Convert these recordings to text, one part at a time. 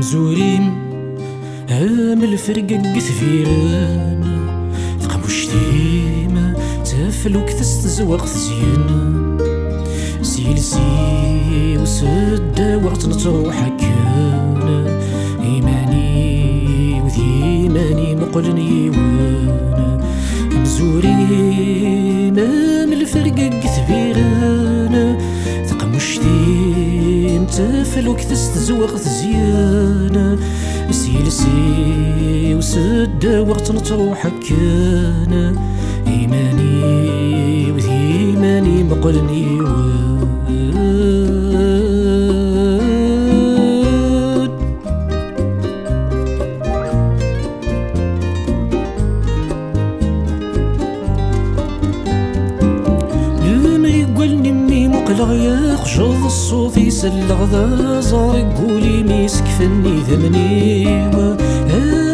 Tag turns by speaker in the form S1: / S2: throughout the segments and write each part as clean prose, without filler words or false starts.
S1: مزورين هام الفرقة كثفيران ثقموش ديما تافلوك تستزوق تزين سيلسي وسد وقت نتروح كان إيماني وذي إيماني مقلني وانا مزورين هام الفرقة كثفيران ثقموش ديما تافلوك تستزوق تزين سيلسي وسد وقت نتروح كان إيماني وذي إيماني مقلني يا خشوض الصوت يسلغ ذا زارق قولي ميسك فني ذمني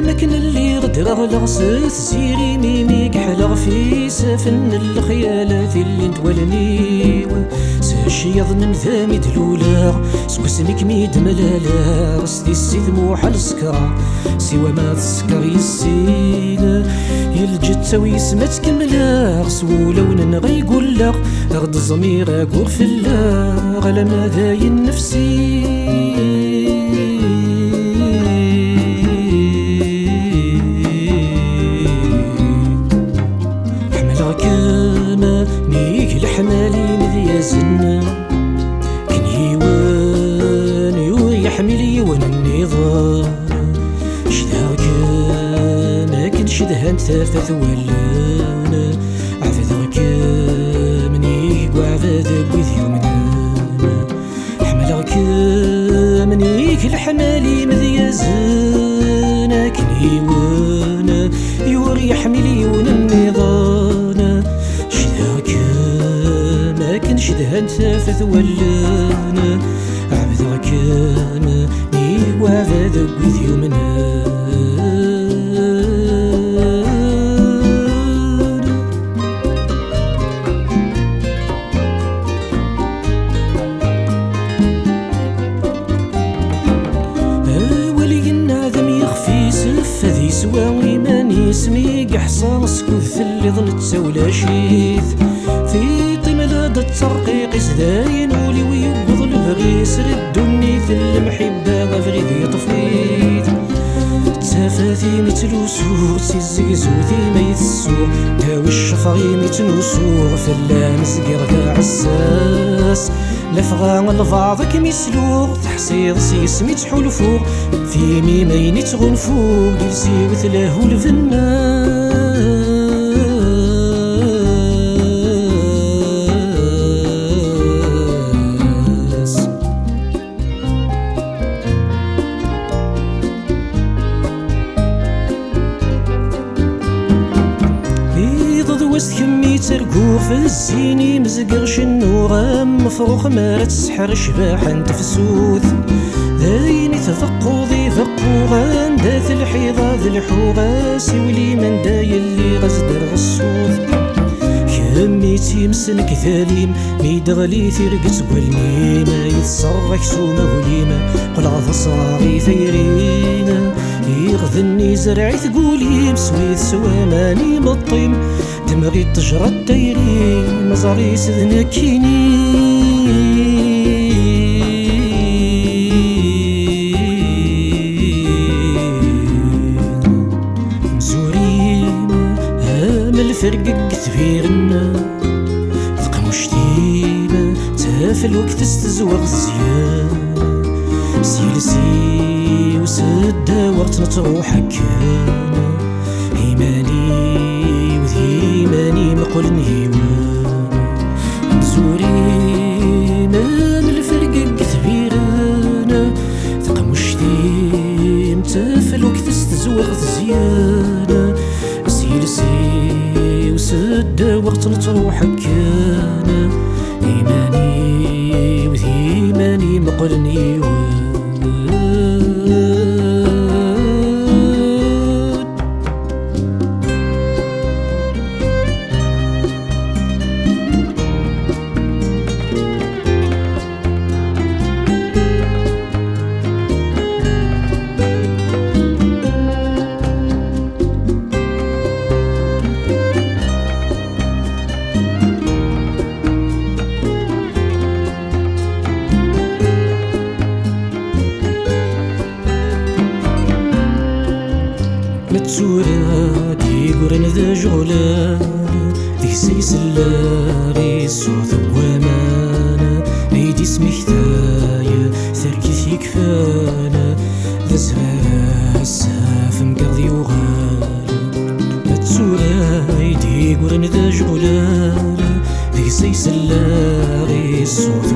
S1: مكن اللي غدر غلغسات سيري ميميك حلغ في سفن الخيالات اللي ندولني ساشي يظن ثامي دلولا سوسنك ميد ملالا رستي السيث موحى السكرة سوى ما تسكر يسيل يلجت ويسمت كملا سولا ونغي يقول لك غد الضمير اقول في الله على ما ذاين نفسي حمل كاما نيك الحمالي مذيا زنا كن يوان يحمل يوان النظام شدها كاما كن شدها نثافث ولانا عفذا كامني وعفذا بوذي ومنانا حمل كامنيك الحمالي مذيا زانا كن يوانا يوري يحمل يوان النظام شدها كاما كن شدها نثافث ولانا عفذا كامني وعفذا بوذي ومنانا سواوي ماني سميق حصان سكوث ثلي ظل تسولا شيث في طملاد الترقيق زداين ولي ويوض البغي سرد النيث المحبة غفغي ذي طفيت تافاثي متلوسو سيزيزو ذي ما يثسو داوي الشفغي متنوسو فلا مزقر ذا عساس لفغا الفاضك ميسلوغ تحصير سيسمي تحلفو في ميمين تغنفو جلسي وثلاهو الفناس بيض ذوست كمي ترقو في الزيني مزقر شنو غام مفروخ مارت تسحر شباحا تفسوث ذاين تفقو ذي فقو غان داث الحيضة ذي الحوغاس ولي من داي اللي غزدر غصوث كميتي مسنك ثاليم ميدغلي ثيرقت قولني ما يتصرك سوما وليما قل غض صاغي ثيرينا يغذني زرعي ثقولي مسويث سوا ماني مطيم دمغي تجرى الدايري مزاري سذنكيني فرق كثيرنا ثقموش ديما تافل وقت استزوغ الزيان سيلسي وسد وقت نتروح كان إيماني وذي إيماني مقلن هيوان مزورين روحك كان إيماني وذي إيماني مقرني متسورة دي قرن ذا جغلان دي سيسلاري صوت وامانا ليدي سميكتايا ثركي يكفانا ذا زهر الساف مقاضي وغالا متسورة دي قرن ذا جغلان دي سيسلاري صوت